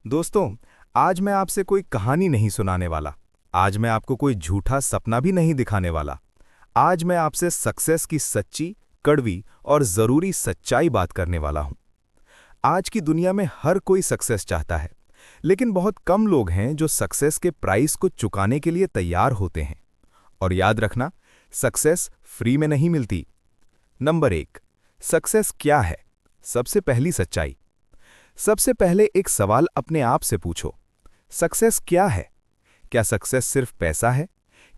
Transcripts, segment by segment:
दोस्तों, आज मैं आपसे कोई कहानी नहीं सुनाने वाला। आज मैं आपको कोई झूठा सपना भी नहीं दिखाने वाला। आज मैं आपसे सक्सेस की सच्ची, कड़वी और जरूरी सच्चाई बात करने वाला हूं। आज की दुनिया में हर कोई सक्सेस चाहता है, लेकिन बहुत कम लोग हैं जो सक्सेस के प्राइस को चुकाने के लिए तैयार होते हैं। और याद रखना, सक्सेस फ्री में नहीं मिलती। नंबर 1, सक्सेस क्या है? सबसे पहली सच्चाई। सबसे पहले एक सवाल अपने आप से पूछो, सक्सेस क्या है? क्या सक्सेस सिर्फ पैसा है?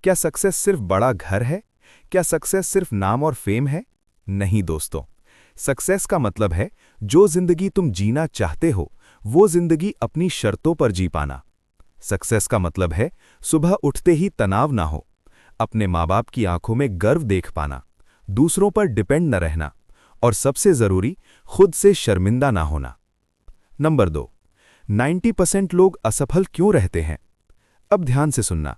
क्या सक्सेस सिर्फ बड़ा घर है? क्या सक्सेस सिर्फ नाम और फेम है? नहीं दोस्तों, सक्सेस का मतलब है जो जिंदगी तुम जीना चाहते हो वो जिंदगी अपनी शर्तों पर जी पाना। सक्सेस का मतलब है सुबह उठते ही तनाव ना हो, अपने माँ बाप की आंखों में गर्व देख पाना, दूसरों पर डिपेंड न रहना, और सबसे जरूरी, खुद से शर्मिंदा ना होना। नंबर 2, 90% लोग असफल क्यों रहते हैं? अब ध्यान से सुनना।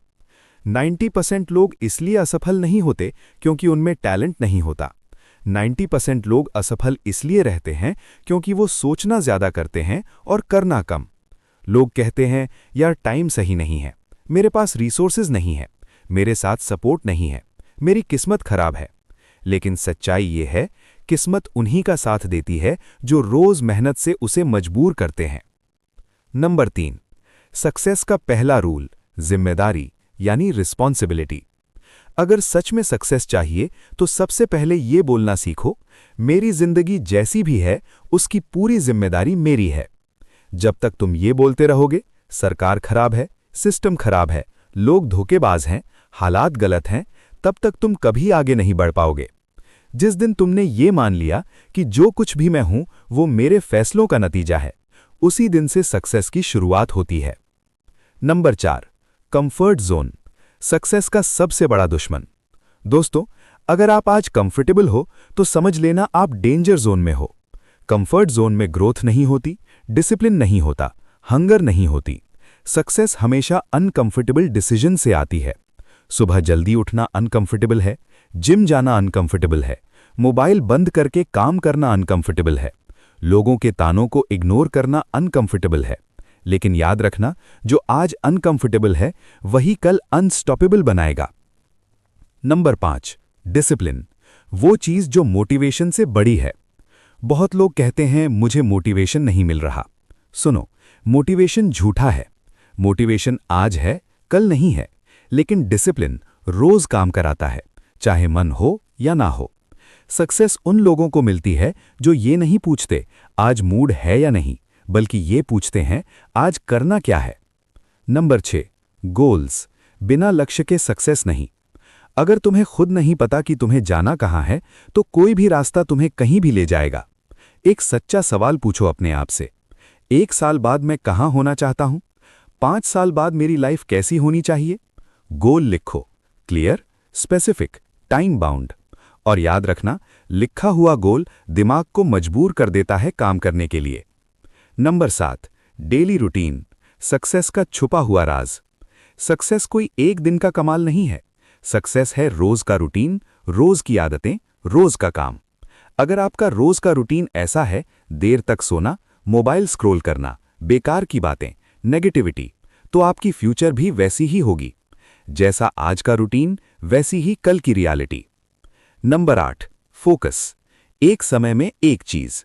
90% लोग इसलिए असफल नहीं होते क्योंकि उनमें टैलेंट नहीं होता। 90% लोग असफल इसलिए रहते हैं क्योंकि वो सोचना ज्यादा करते हैं और करना कम। लोग कहते हैं, यार टाइम सही नहीं है, मेरे पास रिसोर्सेज नहीं है, मेरे साथ सपोर्ट नहीं है, मेरी किस्मत खराब है। लेकिन सच्चाई ये है, किस्मत उन्हीं का साथ देती है जो रोज मेहनत से उसे मजबूर करते हैं। नंबर 3, सक्सेस का पहला रूल, जिम्मेदारी यानी रिस्पॉन्सिबिलिटी। अगर सच में सक्सेस चाहिए तो सबसे पहले ये बोलना सीखो, मेरी जिंदगी जैसी भी है उसकी पूरी जिम्मेदारी मेरी है। जब तक तुम ये बोलते रहोगे, सरकार खराब है, सिस्टम खराब है, लोग धोखेबाज हैं, हालात गलत हैं, तब तक तुम कभी आगे नहीं बढ़ पाओगे। जिस दिन तुमने ये मान लिया कि जो कुछ भी मैं हूं वो मेरे फैसलों का नतीजा है, उसी दिन से सक्सेस की शुरुआत होती है। नंबर 4, कंफर्ट जोन, सक्सेस का सबसे बड़ा दुश्मन। दोस्तों, अगर आप आज कंफर्टेबल हो तो समझ लेना आप डेंजर जोन में हो। कंफर्ट जोन में ग्रोथ नहीं होती, डिसिप्लिन नहीं होता, हंगर नहीं होती। सक्सेस हमेशा अनकंफर्टेबल डिसीजन से आती है। सुबह जल्दी उठना अनकंफर्टेबल है, जिम जाना अनकंफर्टेबल है, मोबाइल बंद करके काम करना अनकंफर्टेबल है, लोगों के तानों को इग्नोर करना अनकंफर्टेबल है। लेकिन याद रखना, जो आज अनकंफर्टेबल है वही कल अनस्टॉपेबल बनाएगा। नंबर 5, डिसिप्लिन, वो चीज जो मोटिवेशन से बड़ी है। बहुत लोग कहते हैं मुझे मोटिवेशन नहीं मिल रहा। सुनो, मोटिवेशन झूठा है। मोटिवेशन आज है, कल नहीं है, लेकिन डिसिप्लिन रोज काम कराता है, चाहे मन हो या ना हो। सक्सेस उन लोगों को मिलती है जो ये नहीं पूछते आज मूड है या नहीं, बल्कि ये पूछते हैं आज करना क्या है। नंबर 6, गोल्स, बिना लक्ष्य के सक्सेस नहीं। अगर तुम्हें खुद नहीं पता कि तुम्हें जाना कहाँ है तो कोई भी रास्ता तुम्हें कहीं भी ले जाएगा। एक सच्चा सवाल पूछो अपने आप से, 1 साल बाद मैं कहाँ होना चाहता हूं? 5 साल बाद मेरी लाइफ कैसी होनी चाहिए? गोल लिखो, क्लियर, स्पेसिफिक, टाइम बाउंड। और याद रखना, लिखा हुआ गोल दिमाग को मजबूर कर देता है काम करने के लिए। नंबर 7, डेली रूटीन, सक्सेस का छुपा हुआ राज। सक्सेस कोई एक दिन का कमाल नहीं है, सक्सेस है रोज का रूटीन, रोज की आदतें, रोज का काम। अगर आपका रोज का रूटीन ऐसा है, देर तक सोना, मोबाइल स्क्रॉल करना, बेकार की बातें, नेगेटिविटी, तो आपकी फ्यूचर भी वैसी ही होगी। जैसा आज का रूटीन वैसी ही कल की रियलिटी। नंबर 8, फोकस, एक समय में एक चीज।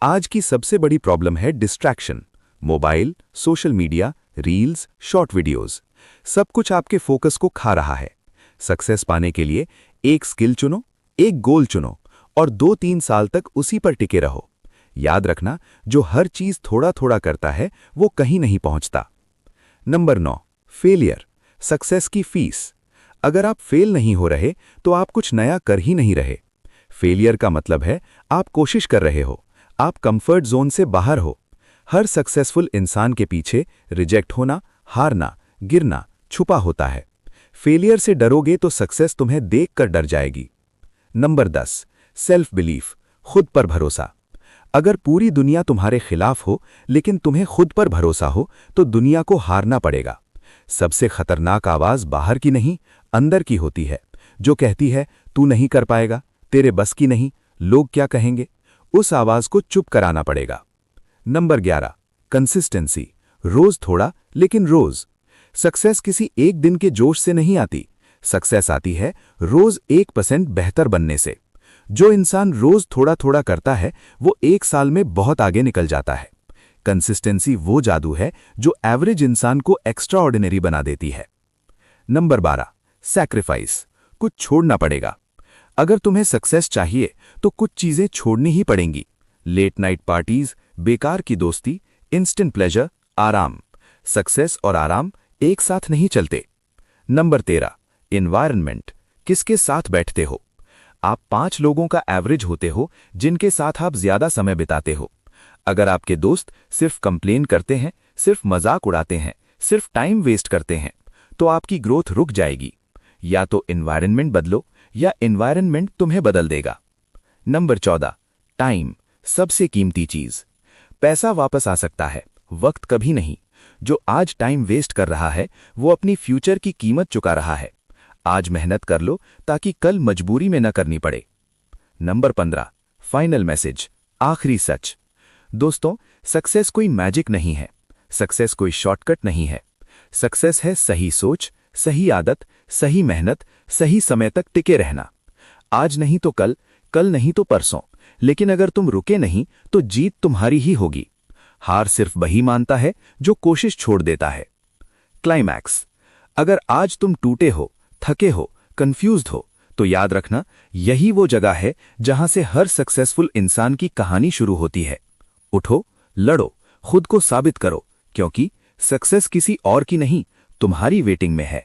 आज की सबसे बड़ी प्रॉब्लम है distraction. Mobile, social media, reels, short videos, सब कुछ आपके फोकस को खा रहा है। सक्सेस पाने के लिए एक स्किल चुनो, एक गोल चुनो और 2-3 साल तक उसी पर टिके रहो। याद रखना, जो हर चीज थोड़ा थोड़ा करता है वो कहीं नहीं पहुंचता। नंबर 9, फेलियर, सक्सेस की फीस। अगर आप फेल नहीं हो रहे तो आप कुछ नया कर ही नहीं रहे। फेलियर का मतलब है आप कोशिश कर रहे हो, आप कंफर्ट जोन से बाहर हो। हर सक्सेसफुल इंसान के पीछे रिजेक्ट होना, हारना, गिरना छुपा होता है। फेलियर से डरोगे तो सक्सेस तुम्हें देखकर डर जाएगी। नंबर 10, सेल्फ बिलीफ, खुद पर भरोसा। अगर पूरी दुनिया तुम्हारे खिलाफ हो लेकिन तुम्हें खुद पर भरोसा हो तो दुनिया को हारना पड़ेगा। सबसे खतरनाक आवाज बाहर की नहीं, अंदर की होती है, जो कहती है तू नहीं कर पाएगा, तेरे बस की नहीं, लोग क्या कहेंगे। उस आवाज को चुप कराना पड़ेगा। नंबर 11, कंसिस्टेंसी, रोज थोड़ा लेकिन रोज। सक्सेस किसी एक दिन के जोश से नहीं आती, सक्सेस आती है रोज 1% बेहतर बनने से। जो इंसान रोज थोड़ा थोड़ा करता है वो 1 साल में बहुत आगे निकल जाता है। कंसिस्टेंसी वो जादू है जो एवरेज इंसान को एक्स्ट्रा ऑर्डिनरी बना देती है। Number 12, sacrifice. कुछ छोड़ना पड़ेगा। अगर तुम्हें सक्सेस चाहिए तो कुछ चीजें छोड़नी ही पड़ेंगी। लेट नाइट पार्टीज, बेकार की दोस्ती, इंस्टेंट प्लेजर, आराम। सक्सेस और आराम एक साथ नहीं चलते। Number 13, environment. किसके साथ बैठते हो? आप 5 लोगों का एवरेज होते हो जिनके साथ आप ज्यादा समय बिताते हो। अगर आपके दोस्त सिर्फ कंप्लेन करते हैं, सिर्फ मजाक उड़ाते हैं, सिर्फ टाइम वेस्ट करते हैं, तो आपकी ग्रोथ रुक जाएगी। या तो एनवायरनमेंट बदलो या एनवायरनमेंट तुम्हें बदल देगा। Number 14, time. सबसे कीमती चीज। पैसा वापस आ सकता है, वक्त कभी नहीं। जो आज टाइम वेस्ट कर रहा है वो अपनी फ्यूचर की कीमत चुका रहा है। आज मेहनत कर लो ताकि कल मजबूरी में न करनी पड़े। नंबर 15, फाइनल मैसेज, आखिरी सच। दोस्तों, सक्सेस कोई मैजिक नहीं है, सक्सेस कोई शॉर्टकट नहीं है। सक्सेस है सही सोच, सही आदत, सही मेहनत, सही समय तक टिके रहना। आज नहीं तो कल, कल नहीं तो परसों, लेकिन अगर तुम रुके नहीं तो जीत तुम्हारी ही होगी। हार सिर्फ वही मानता है जो कोशिश छोड़ देता है। क्लाइमैक्स। अगर आज तुम टूटे हो, थके हो, कंफ्यूज्ड हो, तो याद रखना यही वो जगह है जहां से हर सक्सेसफुल इंसान की कहानी शुरू होती है। उठो, लड़ो, खुद को साबित करो, क्योंकि सक्सेस किसी और की नहीं, तुम्हारी वेटिंग में है।